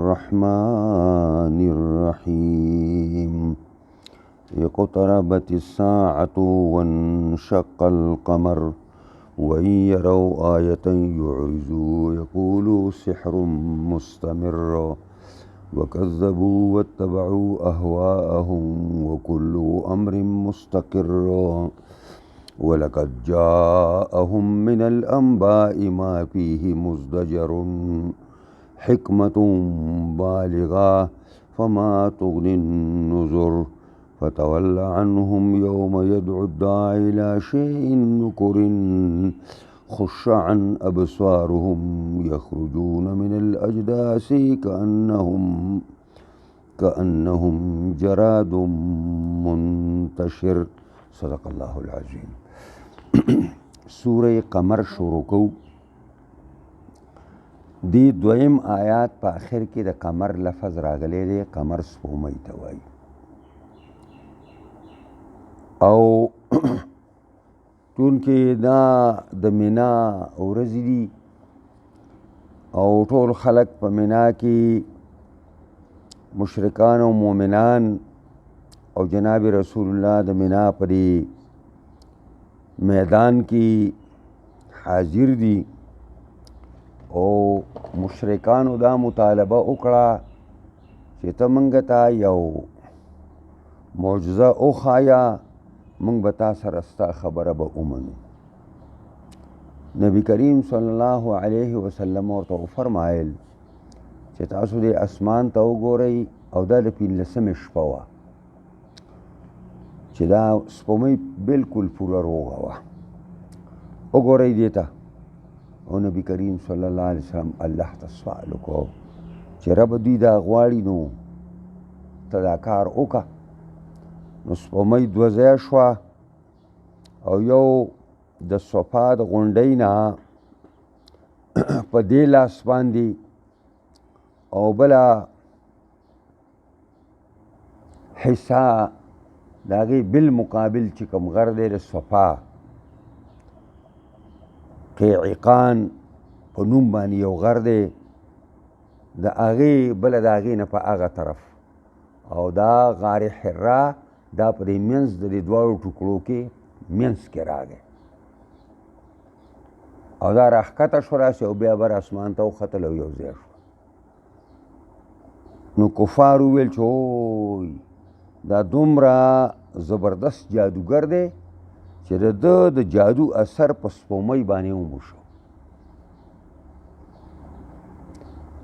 الرحمن الرحيم اقتربت الساعة وانشق القمر وإن يروا آية يعرضوا يقولوا سحر مستمر وكذبوا واتبعوا أهواءهم وكل أمر مستقر ولقد جاءهم من الأنباء ما فيه مزدجر حكمة بالغة فما تغني النذر فتول عنهم يوم يدعو الداعي إلى شيء نكر خش عن أبصارهم يخرجون من الأجداث كأنهم جراد منتشر صدق الله العظيم. سورة قمر شروع کو دی دویم آیات په آخر کې د قمر لفظ راغلی دی، قمر سپوږمۍ ته وایي او چونکې دا د مینا ورځې دي او ټول خلک په مینا کې مشرکان او مؤمنان او جناب رسول الله د مینا په میدان کې حاضر دي او مشرکانو دا مطالبه وکړه چې ته موږ ته یو معجزه وښایه، موږ به تا سره ستا خبره به ومنو. نبی کریم صلی الله علیه وسلم ورته وفرمایل چې تاسو دې اسمان ته وګورئ او دا د 15مې شپه وه چې دا سپوږمۍ بالکل پوره روغه وه، وګورئ دې ته. او نبی کریم صلی الله علیه وسلم الله ته سوال وکړو چې رب دوی دا غواړي نو ته دا کار وکړه. نو سپوږمۍ دوه ځایه شوه او یو د صفا د غونډۍ نه په دې لاس باندې او بله حصه د هغې بالمقابل چې کوم غر دی د صفا قیعقان په نوم باندې یو غر دی، د هغې بله د هغې نه په هغه طرف او دا غار حرا دا په دې منځ د دې دواړو ټوکړو کې منځ کې راغی او دا راښکته شو راسې او بیا بر اسمان ته وختل او یو ځای شو. نو کفار وویل چې اوی دا دومره زبردست جادوګر دی چې د ده د جادو اثر په سپوږمۍ باندې هم وشو.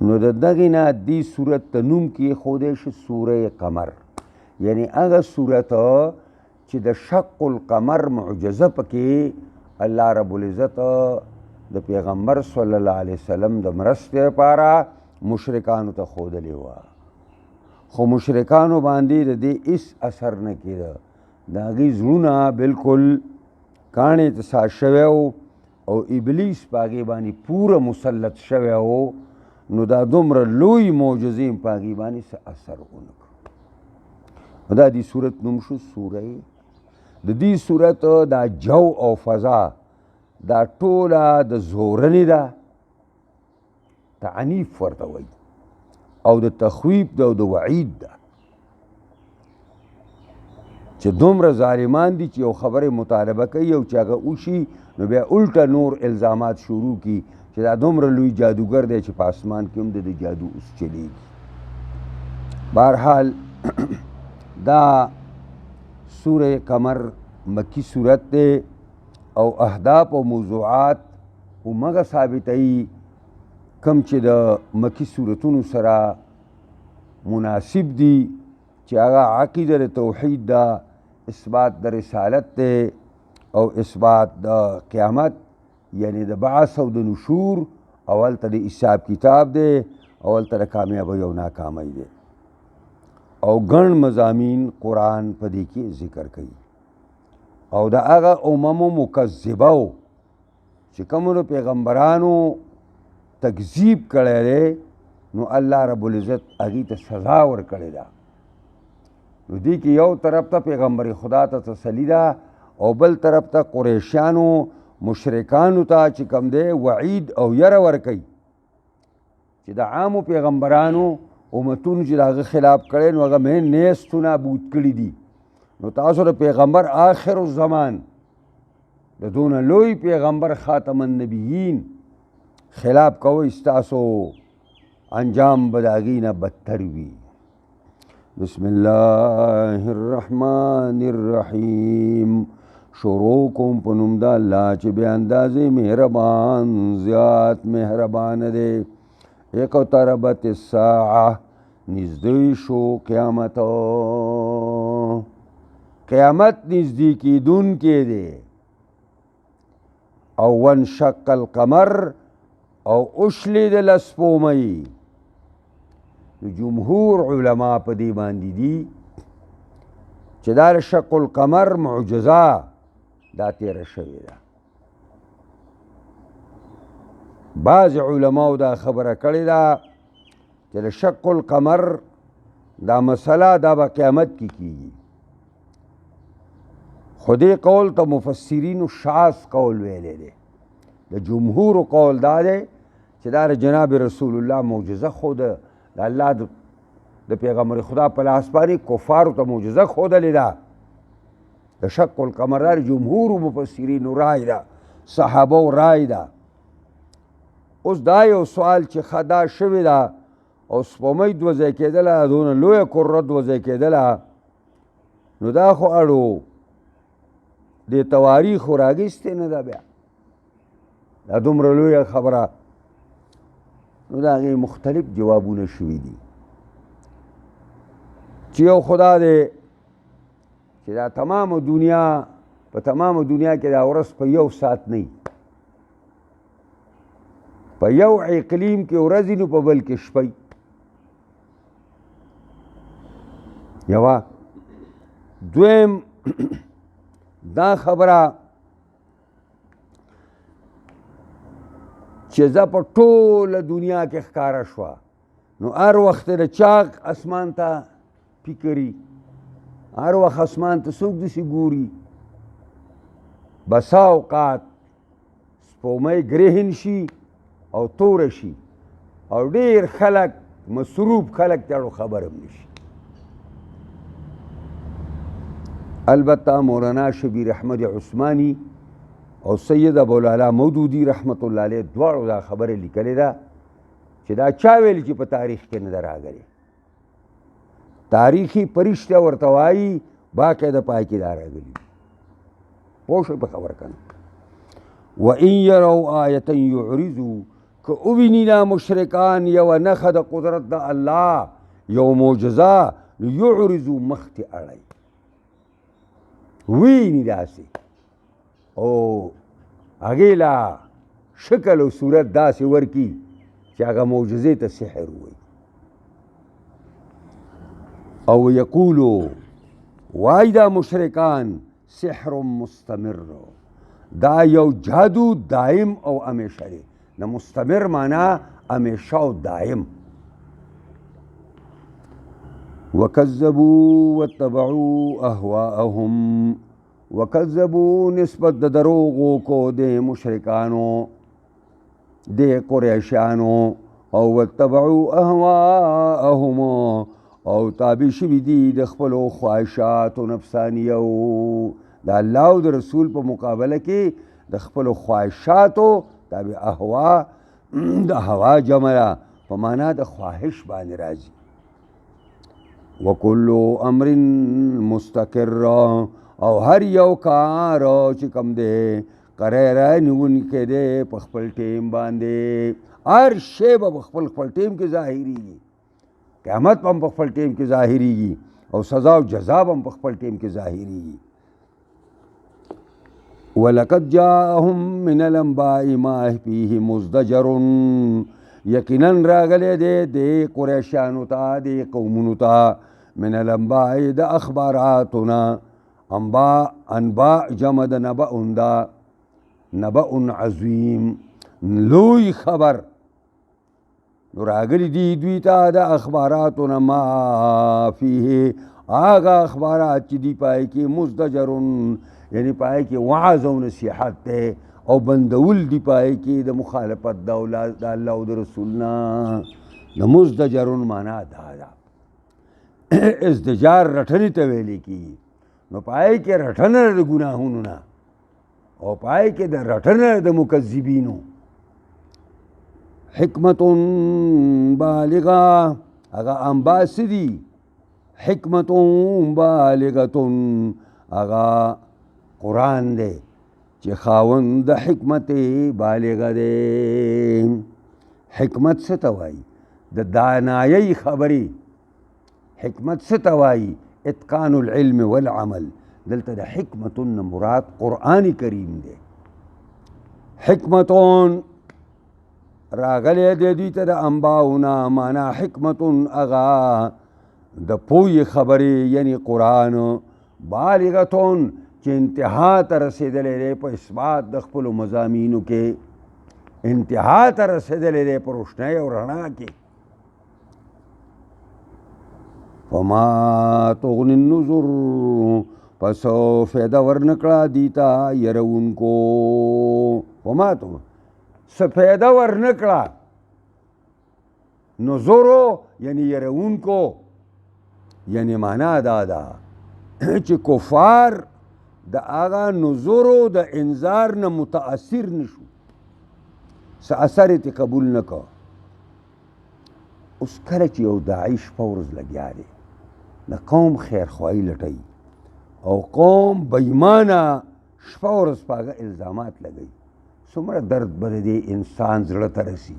نو د دغې نه دې صورت ته نوم کېښودی شي سوره قمر، یعنی هغه صورت چې د شق القمر معجزه پکې الله رب العزت د پیغمبر صلی الله علیه وسلم د مرستې لپاره مشرکانو ته ښودلې وه، خو مشرکانو باندې د دې هېڅ اثر نه کېده، د هغې زړونه بالکل کاڼې ته سا شوی و او ابلیس په هغې باندې پوره مسلط شوی و. نو دا دومره لوی معجزې په هغې باندې څه اثر ونه کړو. دا دې صورت نوم شو سوره. د دې صورت دا جو او فضا دا ټوله د زورنې ده، تعنیف ورته وایي او د تخویف ده او د وعید ده چې دومره ظالمان دي چې یو خبرې مطالبه کوي او چې هغه وشي نو بیا الټه نور الزامات شروع کي چې دا دومره لوی جادوګر دی چې په اسمان کې هم د جادو اوس چلیږي. بهرحال دا سوره قمر مکی صورت دی او اهداف او موضوعات همغه ثابتوي کم چې د مکی صورتونو سره مناسب دي چې هغه عقیده د توحید ده، اثبات د رسالت دی او اثبات د قیامت یعنی د بعث او د نشور، اول ته د حساب کتاب دی، اول ته د کامیابی او ناکامۍ دی او ګڼ مضامین قرآن په دې کې ذکر کوي او د هغه اممو مکذبو چې کومو پیغمبرانو تکذیب کړی دی نو الله رب العزت هغې ته سزا ورکړې ده. نو دې کې یو طرف ته پیغمبر خدا ته تسلی ده او بل طرف ته قریشیانو مشرکانو ته چې کوم دی وعید او یره ورکوي چې د عامو پیغمبرانو امتونو چې د هغه خلاف کړی نو هغه مې نیستو نابود کړي دي. نو تاسو د پیغمبر آخر الزمان د دونه لوی پیغمبر خاتم النبیین خلاف کوئ ستاسو انجام به د هغې نه بدتر وي. بسم الله الرحمن الرحیم. شروع کوم په نوم د الله چې بې اندازې مهربان زیات مهربان دی. اقتربت الساعه نزدې شو قیامت. قیامت نزدې کېدونکی دی. او وانشق القمر او اوشلېدله سپومۍ. جمهور علما په دې باندې دي چې دا شق القمر معجزه دا تیره شوې ده. بعض علماو دا خبره کړې ده چې د شق القمر دا مسله دا به قیامت کې کیږي. خو دې قول ته مفسرینو شاذ قول ویلی دی. د جمهور قول دا دی چې دا د جناب رسول الله معجزه خو د الله د پیغمبر خدا په لاس باندې کفارو ته معجزه ښودلې ده. د شق القمر دا جمهور مفسرینو رای ده، صحابو رای ده. اوس دا یو سوال چې خدا شوې ده او سپومۍ دوه ځای کېدله، دونه لویه کره دوه ځای کېدله، نو دا خو اړو د تواریخو راګیستې نه ده بیا. دا دومره لویه خبره. نو د هغې مختلف جوابونه شوي دي چې یو خدا دی چې دا تمامه دنیا په تمامه دنیا کې دا ورځ په یو ساعت نه وي. په یو اقلیم کې ورځې نو په بل کې شپه. یوه دویم دا خبره چې زه په ټوله دنیا کې ښکاره شوه نو هر وخت د چاق اسمان ته فکري، هر وخت اسمان ته څوک داسې ګوري. بسا اوقات سپومۍ ګرهن شي او توره شي او ډېر خلک مصروف خلک ته اړو خبر هم نشي. البته مولانا شبیر احمد عثماني او سید ابوالعلا مودودي رحمت الله علیه دواړو دا خبره لیکلې ده چې دا چا ویل چې په تاریخ کې نه ده راغلې. تاریخي پرشته ورته وایي باقاعده پای کې دا راغلي. پوه شئ په خبره کنه. وان یروا آیة یعرضوا که اوویني دا مشرکان یوه نښه د قدرت د الله یو معجزه نو یعرضو مخ تې اړوي. ویني داسې او هغې لا شکل او صورت داسې ورکي چې هغه معجزې ته سحر وایي. او یقولو وای دا مشرکان سحر مستمر، دا یو جادو دائم او همیشه دی. نه مستمر معنا همیشه او دائم. وکذبوا واتبعوا اهواءهم. وکذبوا نسبت د دروغو کو د مشرکانو د قریشانو او واتبعوا اهواءهم او تابع شوي دي د خپلو خواهشاتو نفسانیو. د الله او د رسول په مقابله کې د خپلو خواهشاتو تابع اهوا د هوا جمع په معنا د خواهش باندې راځي. وکل امر مستقر او هر یو کار چې کوم دی قرار نیونکی دی په خپل ټیم باندې. هر شی به په خپل ټیم کې ظاهریږي. قیامت هم په خپل ټیم کې ظاهریږي او سزا او جزا هم په خپل ټیم کې ظاهریږي. ولقد جاءهم من الانباء ما فيه مزدجر. یقینا راغلی دی د قریشانو ته د قومونو ته من الانباء د اخباراتنا. انباء جمع د نبأ دا نبأ عظیم لوی خبر. نو راغلی دی دوی ته د اخباراتنا ما فيه آغا اخبارات چې دی پای کې مزدجرون یعنی پای کې وعظ او نصیحت دی او بندول دی پای کې د مخالفت د الله او د رسولنا. د مزدجرون معنا دا ده ازدجار رټنې ته ویلې کېږي نو پای کې رټنه د ګناهونو نه او پای کې د رټنه د مکذبینو حکمت بالغه هغه انبا څه دي حکمت بالغتون هغه قرآن دی چې خاوند د حکمت بالغه دی حکمت څه ته وایي د دانایۍ خبرې حکمت څه ته وایي اتقان العلم والعمل دلته د حکمتون مراد قرآن کریم دی حکمتون راغلی دی دوی ته د انباؤنا معنا حکمتون هغه د پوی خبرې یعنی قرآن بالغتون چې انتها ته رسېدلی دی په اثبات د خپلو مضامینو کې انتها ته رسېدلی دی په روشنۍ او رڼا کې فما تغني النذر پس فایده ورنکړه دیتا یرونکو فما تو څه فایده ورنکړه نذرو یعنی یرونکو یعنی معنا دا ده چې کفار د هغه نذرو د انذار نه متاثر نشو څه اثر یې قبول نه کو اوس کله چې یو داعی شپه ورځ لګیا دی د قوم خیرخواهي لټوي او قوم بېایمانه شپه ورځ په هغه الزامات لګوي څومره درد به د دې انسان زړه ته رسي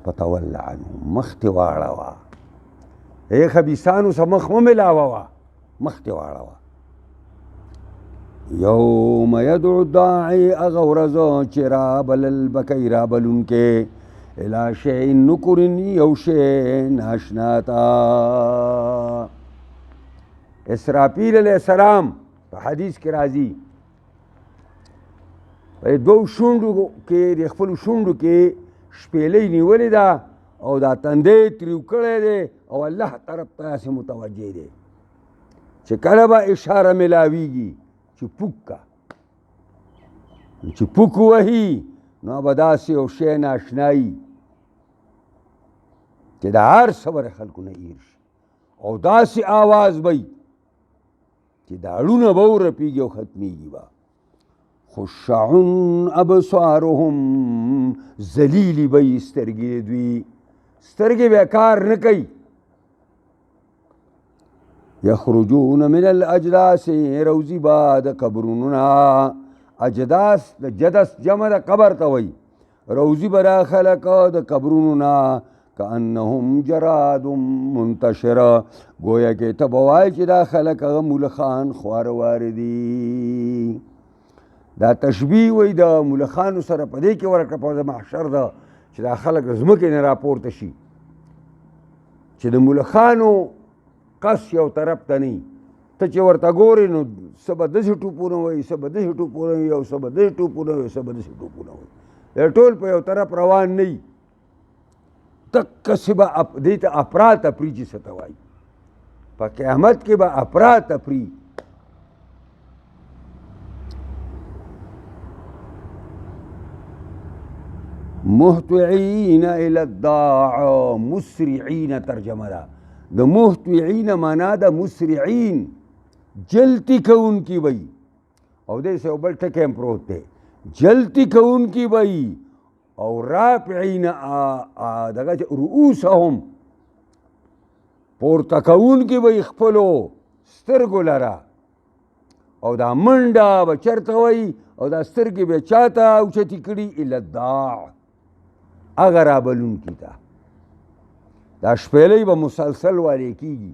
فتول عنهم مخ دې واړوه ای خبیثانو سه مخ مه ملاوه مخ دې واړوه یوم یدعو الداعی هغه ورځ چې رابلل به کوي رابلونکې الی شیء نکر یو شی ناشنا ته اسرافیل علیہ السلام په حدیث کې راځي په دوو شونډو کې د خپلو شونډو کې شپېلۍ نیولې ده او دا تندی تریو کړی دی او الله طرف ته هسې متوجه دی چې کله به اشاره ملاویږي چې پوک کا چې پوک وهي نو به داسې یو شی ناشنایي چې د هر صبر خلکو نه ایر شي او داسې آواز به چې داړونه به ورپېږي او ختمېږي به خشعون ابصارهم ذلیلې به یې سترګې دوی سترګې به کار نه کوي یخرجون من الاجداث روزي به د قبرونو نه اجداث د جدس جمع د قبر ته وایي روزي به را خلک د قبرونو نه کانهم جراد منتشره گویا کې ته به وایې چې دا خلک هغه ملخان خواره واره دي دا تشبیه وایي د ملخانو سره په دې کې ورکړه په محشر ده چې دا خلک ځمکې نه راپورته شي چې د ملخانو قص یو طرف ته نه ته چې ورته ګورې نو څه به داسې ټوپونه وایي څه به داسې ټوپونه وایي او څه به داسې ټوپونه وایي څه به داسې ټوپونه وایي دا ټول په یو طرف روان نه وي دقسې به دې ته افرا تفري چې څه ته وایي په قیامت کې به افرا تفري مهطعین الی الداع مسرعین ترجمه ده د مهطعین معنا د مسرعین جلتی کوونکي وي او دې سه بل ټکی هم پروت دی جلتی کوونکي وي او رافعین دغه رؤوسهم پورته کوونکي وي خپلو سترګو لره او دا منډه به چېرته وي او دا سترګې به چاته اوچتې کړي الی الداع هغه رابلونکي ته دا شپېلۍ به مسلسل والې کېږي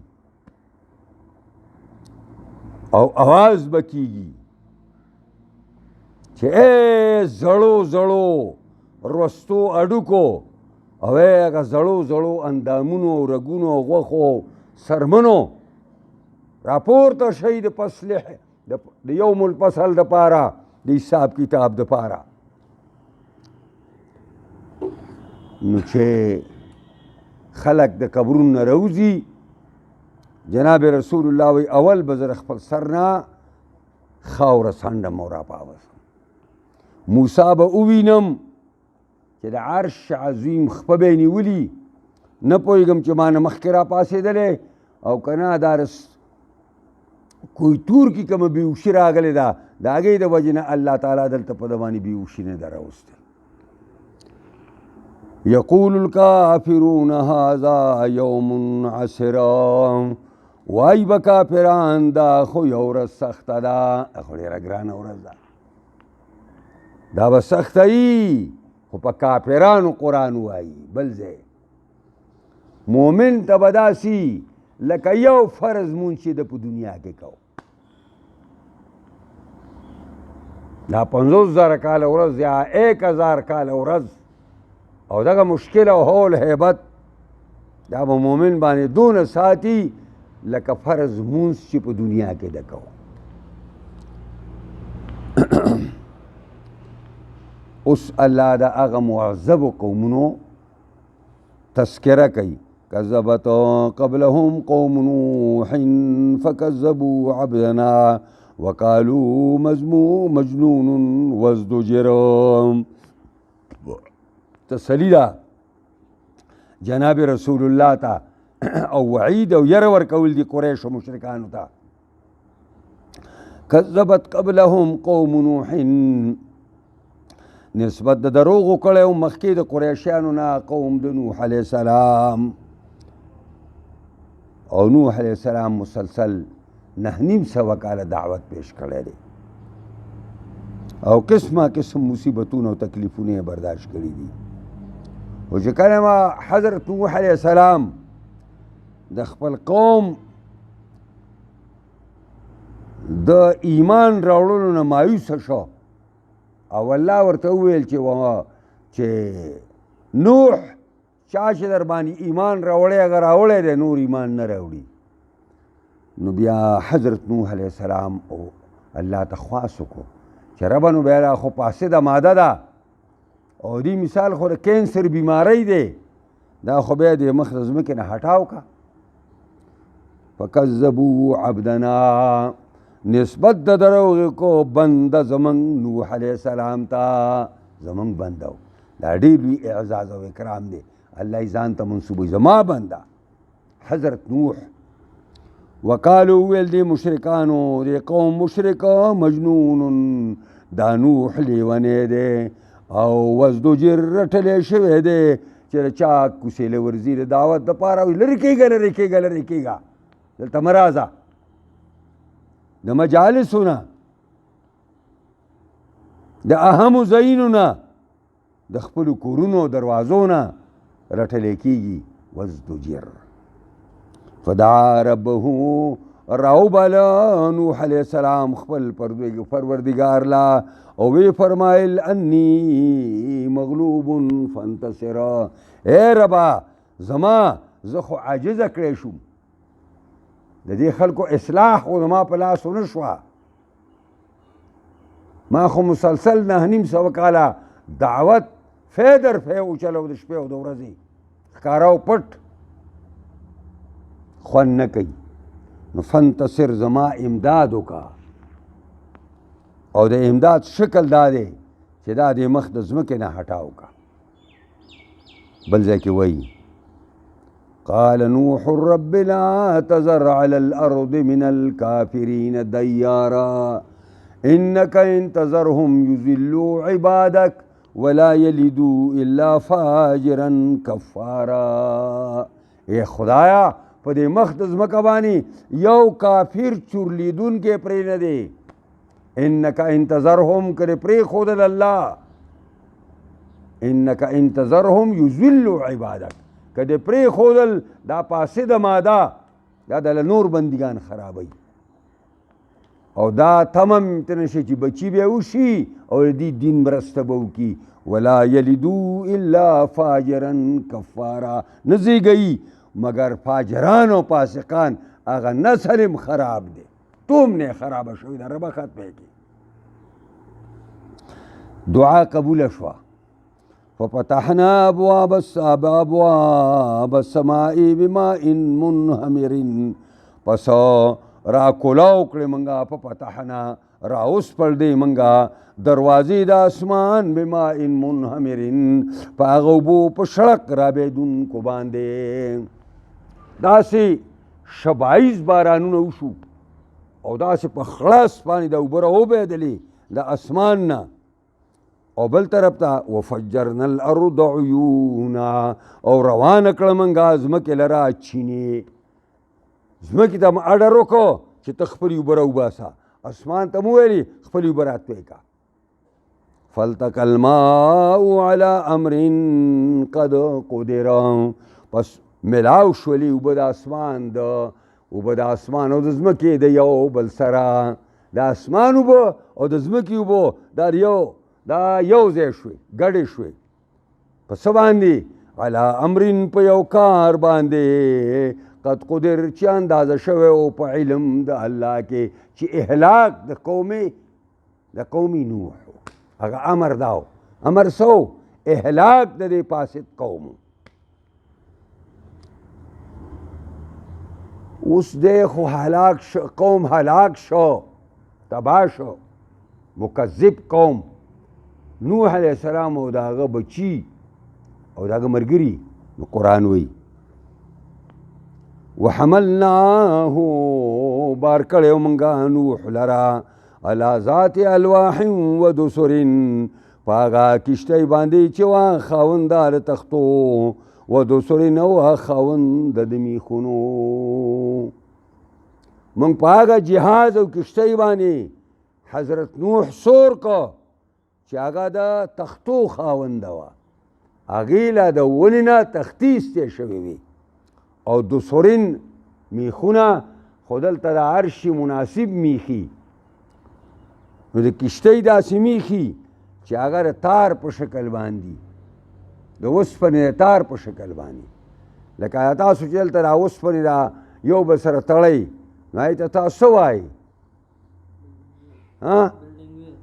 او اواز به کېږي چې ای زړو زړو رستو اډوکو او هغه زړو زړو اندامونو رګونو غوښو سرمنو راپورته شئ د فصل د یوم الفصل دپاره د حساب کتاب دپاره نو چې خلق د قبرونو نه راوځي جناب رسول الله وی اول به زه خپل سر نه خاوره څنډم او راپاوځم موسی به ووینم چې د عرش عظیم خپه به یې نیولي نه پوهېږم چې ما نه مخکې را پاڅېدلی او که نه دا کوی تور کې کومه بېهوشي راغلې ده د هغې د وجې نه الله تعالی دلته په ده باندې بېهوشي نه ده راوستی. یقول الکافرون هذا یوم عسر، وای به کافران دا خو یو ورځ سخته ده، خو ډېره ګرانه ورځ ده، دا به سخته وي خو په کافرانو قرآن وایي. بل ځای مومن ته به داسي لکه یو فرض مونځ چې د په دنیا کې کو، دا 50,000 کاله ورځ یا 1000 کاله ورځ او دغه مشکل او هول هیبت دا به مومن باندې دونه ساتي لکه فرض مونځ چې په دنیا کې د کو. اوس الله د هغه معذبو قومونو تذکره کوي. کذبت قبلهم قوم نوح فکذبوا عبدنا وقالوا مجنون وازدجر. تسلی ده جناب رسول الله ته او وعید او یره ورکول دي قریشو مشرکانو ته. کذبت قبلهم قوم نوح، نسبت د دروغو کړی مخکې د قریشیانو نه قوم د نوح علیه السلام. او نوح علیه السلام مسلسل 9.5 کاله دعوت پیش کړی دی او قسمه قسم مصیبتونه او تکلیفونه یې برداشت کړي دي. او چې کله ما حضرت نوح علیه السلام د خپل قوم د ایمان راوړلو نه مایوسه شو او الله ورته وویل چې نوح چا چې در باندې ایمان راوړی هغه راوړی دی، نور ایمان نه راوړي. نو بیا حضرت نوح علیه السلام او الله ته خواست وکړو چې ربه نو بیا خو فاسده ماده ده او دې مثال خو د کینسر بیماری دی، دا خو بیا د مخ د ځمکې نه هټاو که. فکذبوا عبدنا، نسبت د دروغ کو بنده زمونږ نوح علیه السلام ته، زمونږ بنده و. دا ډېر لوی اعزاز او اکرام دی، الله یې ځان ته منسوبوي زما بنده حضرت نوح. وقالو ویل دی مشرکانو دی قوم مشرک مجنون، دا نوح لیونی دی او وزدجر رټلی شوی دی چې د چا کوڅې له ورځي د دعوت دپاره وي لرې کېږه لرې کېږه لرې کېږه دلته مه راځه. د مجالسو نه د اهمو ځایونو نه د خپلو کورونو دروازو نه رټلی کېږي. وزدجر فدعا ربه، راوبله نوح علیه السلام خپل پروردګار لا او وی فرمایل انی مغلوب فانتصر، اے ربا زما زه خو عاجزه کړی شوم، د دې خلکو اصلاح خو زما په لاس ونه شوه، ما خو مسلسل 9.5 کاله دعوت فی در فی وچلو د شپې او د ورځې ښکاره او پټ خوند نه کوي. نو فانتصر زما امداد وکړه او د امداد شکل دا دی چې دا د مخ د ځمکې نه هټاو کا. بل ځای کې وایي قال نوح رب لا تذر على الأرض من الكافرين ديارا إنك إن تذرهم يذلوا عبادك ولا يلدوا إلا فاجرا كفارا. اے خدایا په دې مخ د ځمکه باندې یو کافر چورلیدونکی پرې نه دی. انک انتظرهم کرے پریخودل اللہ، انک انتظرهم یذلوا عبادک، کدے پریخودل دا پاسد مادا دا دل نور بندگان خرابی او دا تمام تنشی چی بچی بے اوشی اور دی دین برستبو کی. ولا یلدو الا فاجرا کفارا، نزی گئی مگر فاجران و پاسقان اغا نسلم خراب دے، توم نے خراب شوی دا ربا ختمه کی. دعا قبول شوا. ففتحنا ابواب السماء بماء منهمر، پس را کولاو کړی منګه ففتحنا راوس پر دی منگا دروازی دا اسمان بماء منهمرن پاغوبو پشڑک رابیدون کو باندے دا سی شبائز بارانونه وشو او دا سی پا خلاص پانی دا اوبر او بیدلی دا اسمان نا او بل طرف تا وفجرنا الارض عیونا او روان کلمنگا زمک لرا چینی زمکی تا اڈر رکو چی تخپلی اوبر او باسا اسمان تا مویلی خپلی اوبر آتوی کا فالتق الماء على امر قد قدر پس ملاو شولی اوبد آسمان دا اوبد آسمان او دزمکی دا یو بل سرا دا آسمان اوبو او دزمکی اوبو دا یو زی شوی گڑی شوی پس باندی علی امرین پا یو کار باندی قد قدر چی اندازه شوی او پا علم دا اللہ کے چی احلاک دا قومی نوح اگا امر داو امر سو احلاک دا دے پاسد قومو اس دے خو قوم ہلاک شو تباہ شو مکذب قوم نوح علیہ السلام او داغا بچی او داغا مرگری قرآن وی وحملناہو بارکڑیو منگا نوح لرا علا ذات الواح و دسر پاگا کشتی باندی چوان خاوندار تختو و دسر نو خاوند دمی خونو منگ پاگا جہاز و کشتی باندی حضرت نوح سور کو چی آگا دا تختو خاوندوا اگیلا دا ولنا تختیستی شویوی او دسرین میخونا خودل تا دا عرشی مناسب میخی نو دا کشتی دا سی میخی چی آگا دا تار پر شکل باندی دا وسپنی دا تار پر شکل باندی لکه آیتا سو چل تا دا وسپنی دا یو بسر تڑی نو آیتا تا سو آئی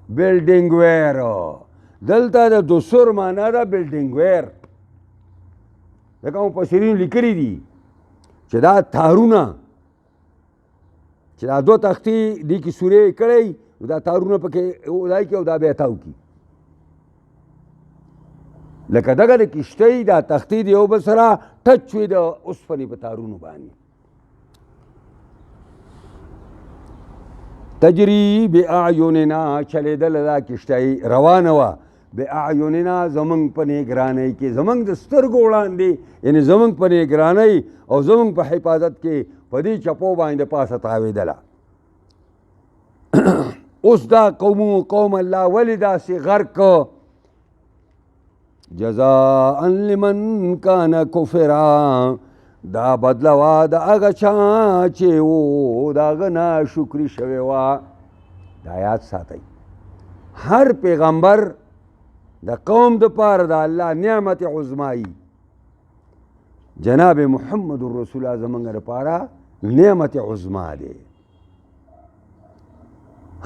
بلڈنگ ویر دلتا دا دسر مانا دا بلڈنگ ویر لکه اون پسرین لکری دی چی دا تارونا چی دا دو تختی دی کی سوری کڑی دا تارونا پکے دائی کی او دا بیتاو کی لکه دگا دا کشتی دا تختی دی او بسرا ٹچ وی دا اسفنی پا تارونو بانی تجری بی اعیوننا چلی دل دا کشتی روانوا بی اعیوننا زمنگ پا نگرانی کی زمنگ دا سترگوڑان دی یعنی زمنگ پا نگرانی او زمنگ پا حفاظت کی پا دی چپو باین دا پاس تاوی دلا اس دا قوم اللہ ولی دا سی غرق جزاء لمن کان کفرا دا بدلوا دا اگا چاچے و دا غنا شکری شویوا دا آیات ساتھ ہر پیغمبر دا قوم دا پار دا اللہ نعمت عظمائی جناب محمد الرسول زمانگر پارا نعمت عظما دے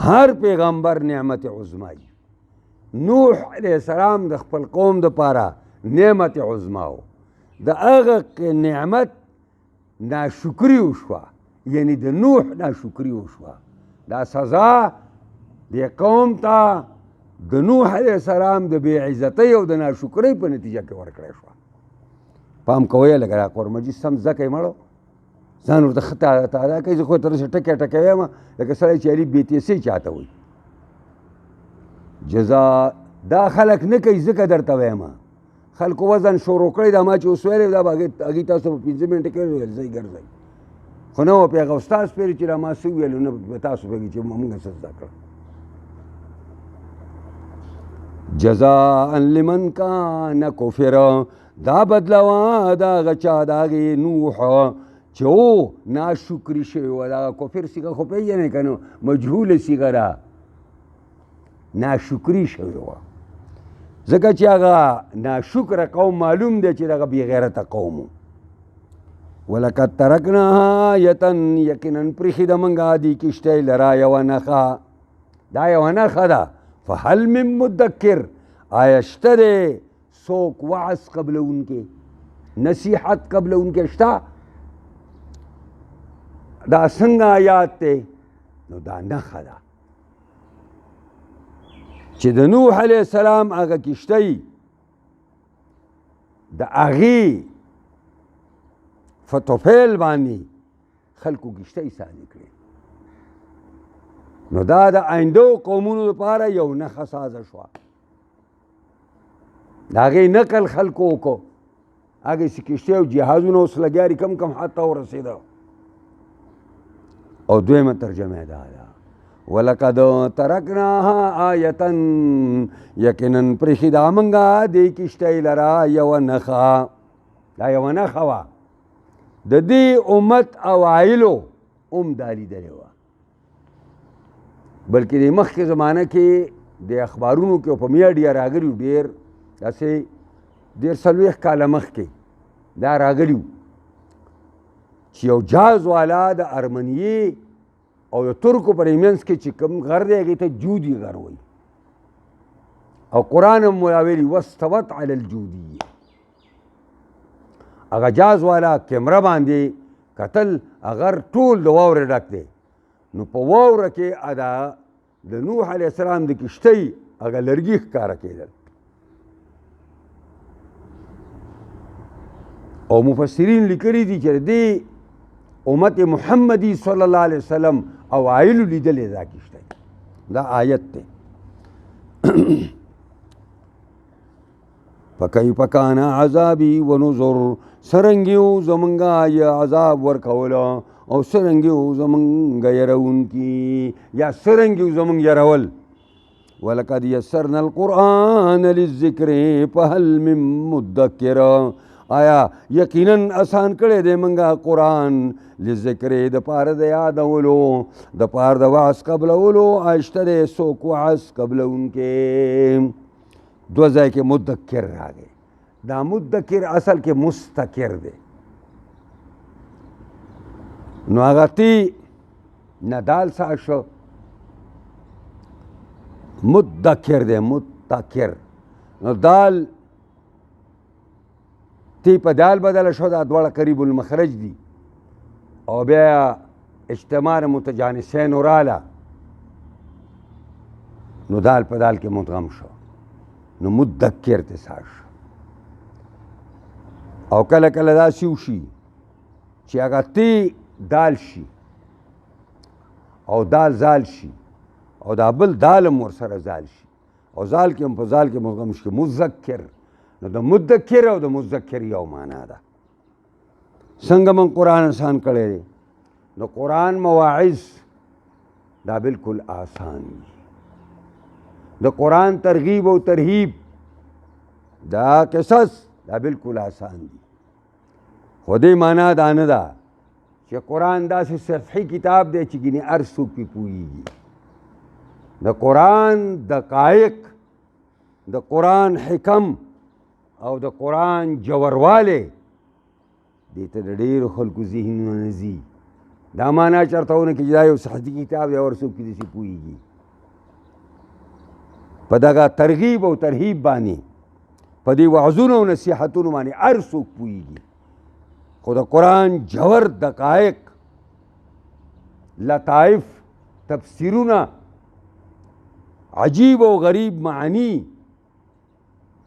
ہر پیغمبر نعمت عظمائی نوح علیہ السلام دا خپل قوم دا پارا نعمت عظماو دا اغا نعمت ناشکری وشوا یعنی دا نوح ناشکری وشوا دا سزا دا قوم تا دا نوح علیہ السلام دا بے عزتی و دا ناشکری پا نتیجہ کے ورکڑے شوا پام کوئی لگا را قرآن مجید سمزا کئی مڑو زانور دا خطا دا کئی زخوی طرح سے ٹکے ٹکے ویما لیکن سرائی چیلی بیتی سے چاہتا ہوئی جزا دا خلق نکی ذکر در تویما خلق وزن شروع کردی دا ما چی اسویلی دا اگی تاسو پا 15 منٹ کردی زی گرزی خونو پیغا استاز پیری چی را ما سویلو نا تاسو پیگی چی ممگا سزا کرد جزاء لمن کان کفر دا بدلوا دا غچا داغی نوح چو ناشکری شوی دا کفر سیگا خو پیجنے کنو مجهول سیگا دا ناشکری شوی زکا چی آگا ناشکر قوم معلوم دے چی دا بی غیرت قومو وَلَقَدْ تَرَكْنَاهَا یتن یقنن پرخی دا منگا دی کشتی لرا یونخا دا یونخا دا فحل من مدکر آیشت دے سوک وعظ قبل ان کے نصیحت قبل ان کے اشتا دا سنگ آیات تے نو دا نخا دا چې د نوح علیه السلام هغه کشتۍ د هغې فتوفیل باندې خلکو کشتۍ سالي کړې، نو دا د آیندو قومونو لپاره یو نښه سازه شوه. د هغې نقل خلکو وکړو، هغې چې کشتۍ او جهازونه اوس لګیا دي کم حتی ورسېده. او دویمه ترجمه دا ده ولقد ترکناها آیتا، یقینا پرېښې دا موږه دې کشتۍ لره یوه نښه. دا یوه نښه وه، د دې امت اوایلو هم دا لیدلې وه، بلکې د مخکې زمانه کې د اخبارونو کې او په میډیا راغلي ډېر داسې 40 کاله مخکې دا راغلي وو چې یو جاز والا د ارمنیې او د ترکو په منځ کې چې کوم غر دی هغې ته جودي غر وایي، او قرآن هم ویلي واستوت علی الجودیه. هغه جاز والا کیمره باندې کتل، غر ټول د واورې ډک دی، نو په واوره کې دا د نوح علیه السلام د کشتۍ هغه لرګي ښکاره کېدل. او مفسرین لیکلي دي چې دې امت محمدی صلی الله علیه وسلم اوایلو لیدلې دا کشتۍ. دا آیت دی. فکیف کان عذابی و نذر، سرنګیو زمونږه یا عذاب ورکوله او سرنګیو زمونږه یرونکي یا سرنګیو زمونږ یرول. ولقد یسرنا القرآن للذکر فهل من مدکر، آیا یقینا آسان کړی دی موږ قرآن لذکر د پاره د یادولو، د پاره د وعظ قبلولو، آشته دی څوک وعظ قبلونکې. دو ځای کې مدکر راغی. دا مدکر اصل کې مستکر دی، نو هغه تی نه دال سا شو، مدکر دی متکر، نو دال تی په دال بدله شو، دا دواړه قریب المخرج دي، او بیا اجتماع متجانسین وراله، نو دال په دال کې مدغم شو، نو مدکر ته سا شو. او کله کله داسې وشي چې هغه تی دال شي او دال زال شي، او دا بل دال هم ورسره زال شي، او زال کې هم په زال کې مدغم شي، مذکر. نو د مدکر او د مذکر یو معنا ده. څنګه من قرآن آسان کړی دی، نو قرآن مواعظ دا بالکل آسان دي، د قرآن ترغیب او ترهیب دا قصص دا بالکل آسان دي. خو دې معنا دا نه ده چې قرآن داسې سطحي کتاب دی چې ګینې هر څوک پې پوهېږي. د قرآن دقایق، د قرآن حکم او د قرآن جوړوالی دې ته د ډېرو خلکو ذهنونه نه ځي. دا معنا چېرته ونه کړي چې دا یو سطحي کتاب دی او هر څوک پې داسې پوهېږي. په دغه ترغیب او ترهیب باندې، په دې وعظونو او نصیحتونو باندې هر څوک پوهېږي. خو د قرآن جوړ دقایق، لطایف، تفسیرونه، عجیب او غریب معنی،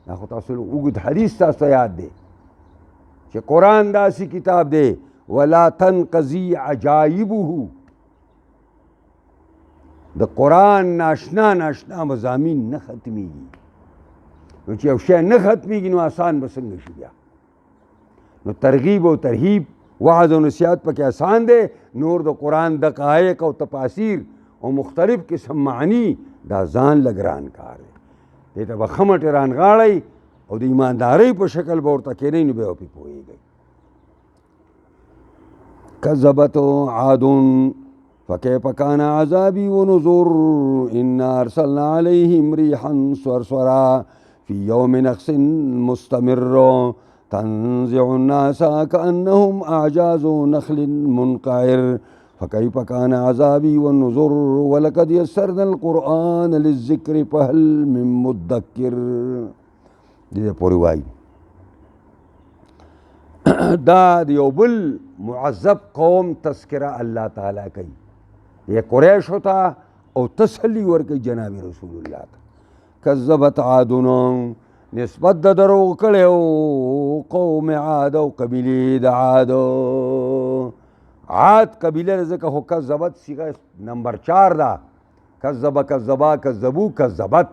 دا خو تاسو اوږد حدیث تاسو یاد دی چې قرآن داسې کتاب دی ولا تنقضي عجایبه. د قرآن ناشنا مضامین نه ختمیږي. نو چې یو شی نه ختمیږي نو آسان به څنګه شي بیا؟ نو ترغیب او ترهیب، وعظ او نصیحت پکې آسان دی، نور د قرآن دقایق او تفاسیر او مختلف قسم معنی دا ځان لږ ګران کار دی. دې ته به ښه مټې رانغاړئ او د ایماندارۍ په شکل به ورته کښېنئ، نو بیا به پرې پوهېږئ. کذبت عاد فكيف كان عذابي ونذر إنا أرسلنا عليهم ريحا صرصرا في يوم نحس مستمر تنزع الناس كأنهم أعجاز نخل منقعر فكيف كان عذابي والنذر ولقد يسرنا القرآن للذكر فهل من مدكر. دې پورې وایي دا د یو بل معذب قوم تذکره الله تعالی کوي، یہ قریشو ته او تسلی ورکوي جناب رسول الله ته. کذبت عادونو نسبت د دروغ کړی و قوم عاد او قبیلې د عاد قبیله ځکه خو کذبت صیغه نمبر 4 ده کذب کذبا کذبو کذبت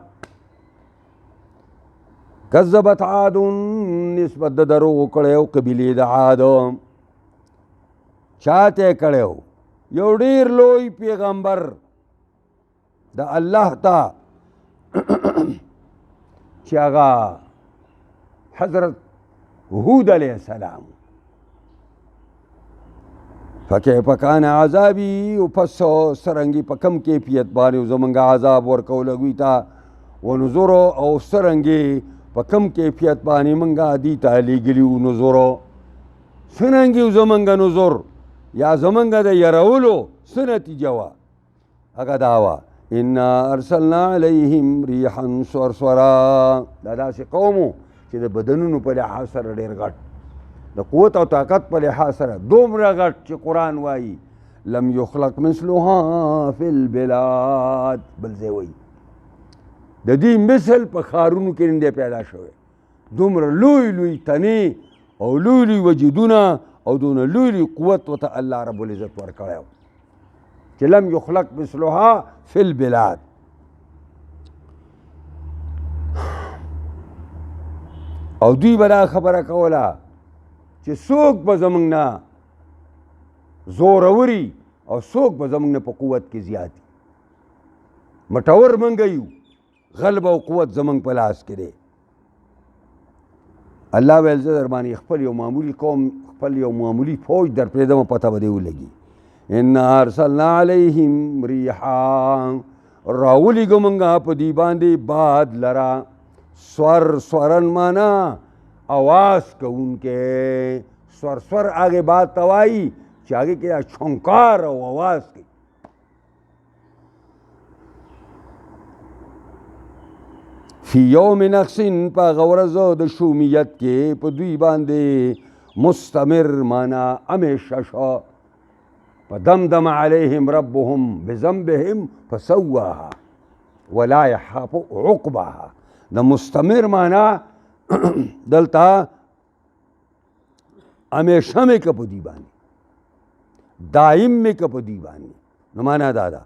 کذبت عاد نسبت د دروغ کړی و قبیلې د عاد چاته کړی و یو ډېر لوی پیغمبر د الله ته چې هغه حضرت هود علیه السلام فکیف کان عذابی او پس سرنګي په کم کیفیت باندې زمونږ عذاب ورکول هغوی ته ونظر او سرنګي په کم کیفیت باندې مونږ دي ته لیږلي وو نظر څرنګه زمونږ نظر یا زمونږ د یرولو څه نتیجه وه هغه دا وه انا ارسلنا علیهم ریحا صرصرا دا داسې قوم و چې د بدنونو په لحاظ سره ډېر غټ د قوت او طاقت په لحاظ سره دومره غټ چې قرآن وایي لم یخلق مثلها فی البلاد بل ځای وایي د دې مثل په ښارونو کې نه دی پیدا شوی دومره لوی لوی تنې او لوی لوی وجودونه او دونه لوی لوی قوت ورته الله رب العزت ورکړی چې لم یخلق مثلها فی البلاد او دوی به دا خبره کوله چې څوک به زموږ نه زوروري او څوک به زموږ نه په قوت کې زیات دي مټور موږ یو غلبه او قوت زموږ په لاس کې دی الله ویل زه در باندې خپل یو معمولي قوم خپل یو معمولي فوج در پرېږدم پته به دې ولګي انا ارسلنا علیهم ریحا راولیږو موږ په دوی باندې باد لرا سورن مانا आवाज کوونکې سور هغې باد ته وایي چې هغې کې چھونکار او आवाज کوي فی یوم نحس په هغه ورځ د شومیت کې په دوی باندې مستمر مانا همیشه شو فدمدم علیهم ربهم بذنبهم فسواها ولا یخاف عقباها د مستمر مانا دلته همیشه مې که په دوی باندې دایم مې که په دوی باندې نو معنا دا ده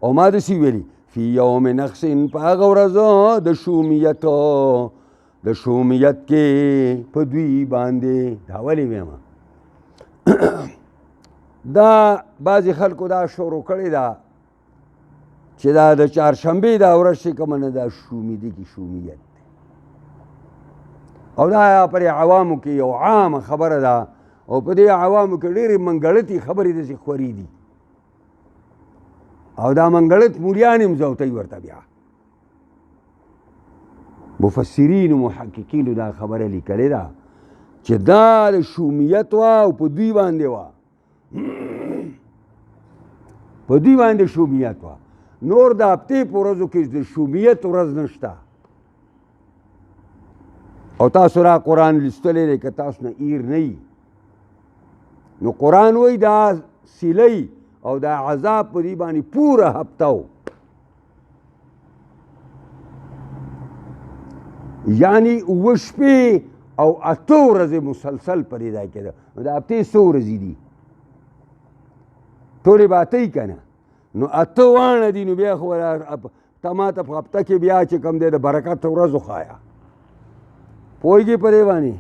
او ما داسې ویلي فی یوم نحس په هغه ورځ د شومیت کې په دوی باندې دا ولې ویم دا بعضې خلکو دا شروع کړې ده چې دا د چهارشنبې دا ورځ چې کومه نه دا شومیدي کې شومیت دی او دا پر عوامو کې یو عامه خبره ده او په دې عوامو کې ډېرې منګړتې خبرې داسې خورې دي او دا منګړت مولیان هم زوتی ورته بیا مفسرین و محققینو دا خبره لیکلې ده چې دا د شومیت وه او په دوی باندې وه په دوی باندې شومیت وه نور د هفتې په ورځو کې د شومیت ورځ نشته او تاسو را قرآن لستلی دی که تاسو نه ایر نه یي نو قرآن وایي دا سیلی او دا عذاب په دې باندې پوره هفته و یعنی 7 شپې او 8 ورځې مسلسل پرې دا کېده نو د هفتې 100 ورځې دي ټولې به 8 که نه نو 8 واڼه دي نو بیا خو ته ماته په هفته کې بیا چې کوم دی د برکت ورځ وښایه پوهېږې په دې باندې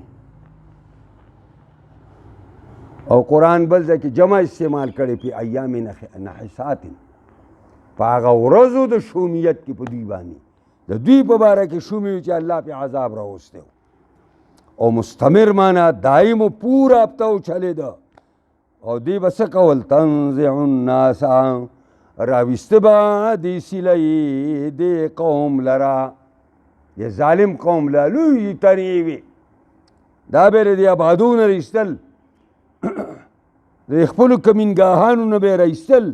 او قرآن بل ځای کې جمع استعمال کړی په ایام نحسات په هغه ورځو د شومیت کې په دوی باندې د دوی په باره کې شومي وي چې الله پې عذاب راوستی او مستمر معنا دایم و پوره هفته و چلېده او دوی به څه کول تنزع الناس راویسته به دې سیلې دې قوم لره د ظالم قوم له لویې تنې وي دا به یې د آبادو نه رایستل د خپلو کمینګاهانو نه به یې رایستل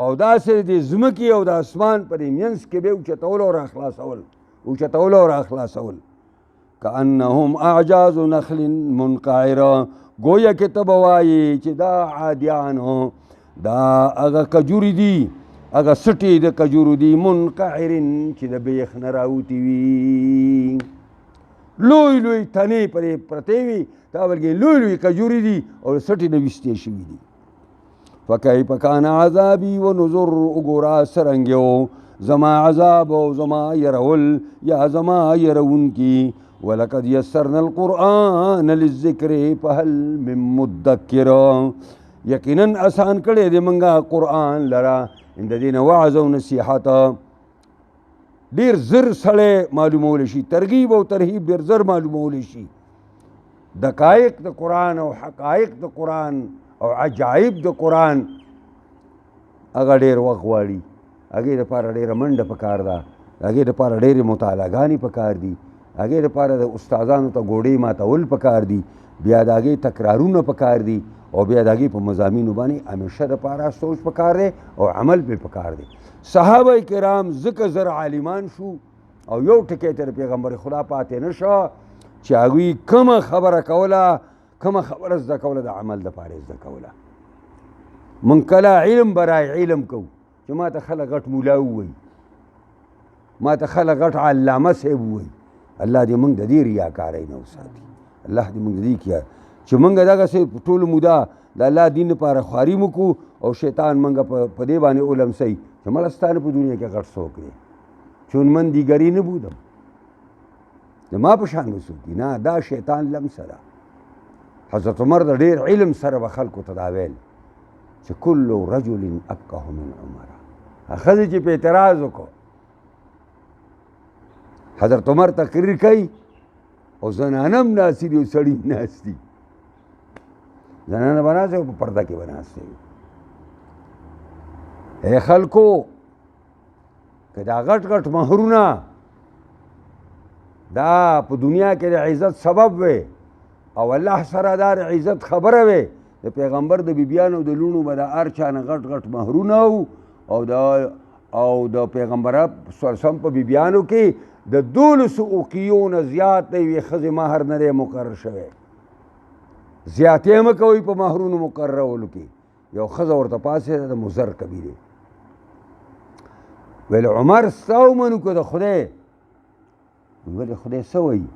او داسې د ځمکې او د اسمان په دې منځ کې به یې اوچتول او راخلاصول کانهم اعجاز نخل منقعره گویا کې ته به وایې چې دا عادیانو دا هغه کجورې دي هغه سټې د کجورو دي منقعرن چې د بیخ نه راوتي وي لوی لوی تنې پرې پرتې وي تا ورګې لوی لوی کجورې دي او سټې نه ویستې شوي دي فکیف کان عذابي و نذر وګوره څرنګ یو زما عذاب او زما يرول یا زما يرونکي ولقد يسرنا القرآن للذکر فهل من مدکر یقینا آسان کړی دی منګه قرآن لرا د دې نه وعظ او نصیحت ډېر زر سړی معلومولی شي ترغیب او ترهیب ډېر زر معلومولی شي دقایق د قرآن او حقایق د قرآن او عجایب د قرآن هغه ډېر وخت غواړي هغې دپاره ډېره منډه پکار ده هغې دپاره ډېرې مطالعهګانې پکار دي هغې دپاره د استادانو ته ګوډې ماتول پکار دي بیا د هغې تکرارونه پکار دي او بیا د هغې په مضامینو باندې همیشه دپاره سوچ پکار دی او عمل پې پکار دی صحابه کرام ځکه زر عالمان شو او یو ټکی ته د پیغمبر خدا پاتې نه شو چې هغوی کومه خبره کوله کومه خبره زده کوله د عمل دپاره یې زده کوله موږ کله علم برای علم کوو چې ما ته خلک غټ مولا ووایي ما ته خلک غټ علامه صاحب ووایي الله دې موږ د دې ریاکارۍ نه وساتي الله دې موږ د دې کیا چې موږ دغسې په ټوله موده د الله دین لپاره خواري وکړو او شیطان موږ په دې باندې ولمسوي چې مړه ستا نه په دنیا کې غټ څوک دی چون من دیګري نه بودم د ما په شان به څوک دي نه دا شیطان لمسه ده حضرت عمر د ډېر علم سره به خلکو ته دا ویل چې کل رجل افقه من عمر ښځې چې په اعتراض وکړو حضرت عمر تقریر کوي او زنانه هم ناستي دي او سړي هم ناست دي زنانه به ناستې په پرده کې به ناستې ای خلکو که دا غټ غټ مهرونه دا په دنیا کې د عزت سبب وي او الله سره دا د عزت خبره وي د پیغمبر د بیبیانو د لوڼو به د هر چا نه غټ غټ مهرونه او د پیغمبر صلی الله علیه وسلم په بیبیانو کې د 12 اوقیو نه زیات د یوې ښځې مهر نه دی مقرر شوی زیاتې مه کوئ په مهرونو مقررولو کې یو ښځه ورته پاسې د مضر قبیلې ویل عمر ستا ومنو که د خدای ولې خدای څه وایي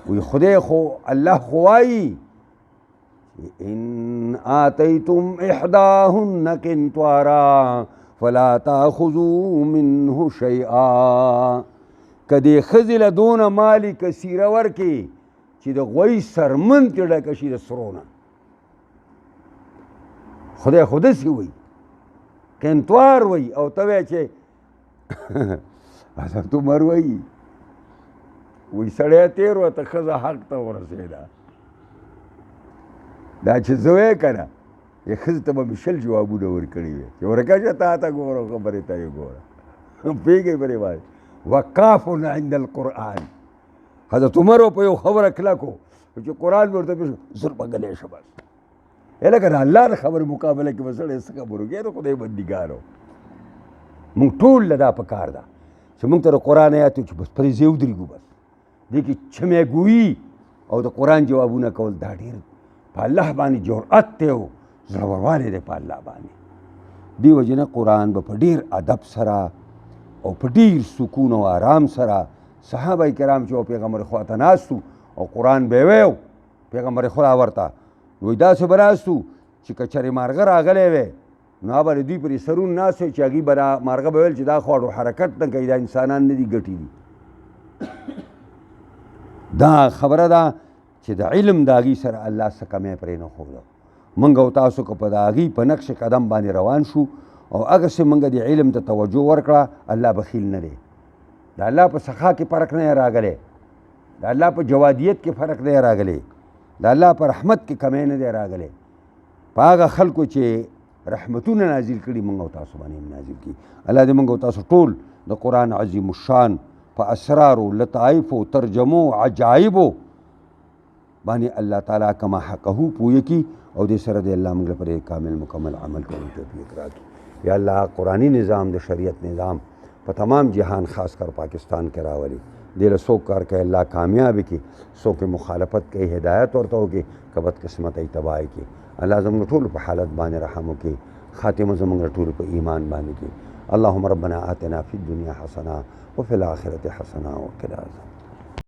وی خدای خو الله خو وایي ان آتیتم احداهن قنطارا فلا تاخذوا منه شیئا که دې ښځې له دونه مالي کثیره ورکړي چې د غوی سرمن ترې ډکه شي د سرو نه خدای خو داسې وایي قنطار وایي او ته وایې چې حضرت عمر وایي وایي سړی تېر وته ښځه حق ته ورسېده دا چې زه وایې که نه یې ښځې ته به مې 20 جوابونه ورکړي وي چې ورکه تا ته ګوره خبرې ته یې ګوره پوهېږئ پرې باندې وقاف عند القرآن حضرت عمر په یو خبره کلکو چې قرآن مې ورته پېښ زر به غلی شه بس لکه د الله د خبرې مقابله کې به سړی څه خبرو کوي د خدای بندګانو موږ ټول له دا پکار ده چې موږ ته د قرآن آیات چې بس پرې ځای ودرېږو بس دې کې چمیګویي او د قرآن جوابونه کول دا ډېر په الله باندې جرأت دی او زړوروالی دی په الله باندې دې وجې نه قرآن به په ډېر ادب سره او په ډېر سکون او آرام سره صحابه کرام چې پیغمبر خوا ته ناست او قرآن به یې ویو پیغمبر خدا ورته وایي داسې به ناست چې که چېرې مارغه راغلی وی نو هغه به د دوی پرې سرون ناست وی چې هغوی به دا مارغه به ویل چې دا خواړو حرکت نه کوي دا انسانان نه دي ګټي دي دا خبره ده چې د علم د هغوی سره الله څه کمی پرې نه ښوده موږ او تاسو که په د هغوی په نقش قدم باندې روان شو او هغسې موږ د علم ته توجه ورکړه الله بخیل نه دی د الله په سخا کې فرق نه راغلی د الله په جوادیت کې فرق نه راغلی د الله په رحمت کې کمی نه دی راغلی په هغه خلکو چې رحمتونه نازل کړي موږ او تاسو باندې هم نازل کړي الله دې موږ او تاسو ټول د قرآن عظیم الشان په اسرارو لطایفو ترجمو عجایبو باندې الله تعالی کما حقه پوهه کړي او دې سره دې الله موږ لپاره کامل مکمل عمل کولو توفیق راکړي یا الله قرآنی نظام د شریعت نظام په تمام جهان خاص کر پاکستان کې راولي دې له څوک کار کوي الله کامیابي کړي څوک مخالفت کوي هدایت ورته وکړي که بد قسمتۍ تباهي کړي الله زموږ ټولو په حالت باندې رحم وکړي خاتمه زموږ ټولو په ایمان باندې کړي اللهم ربنا آتنا فی الدنیا حسنه وفي الآخرة حسنه وقنا عذاب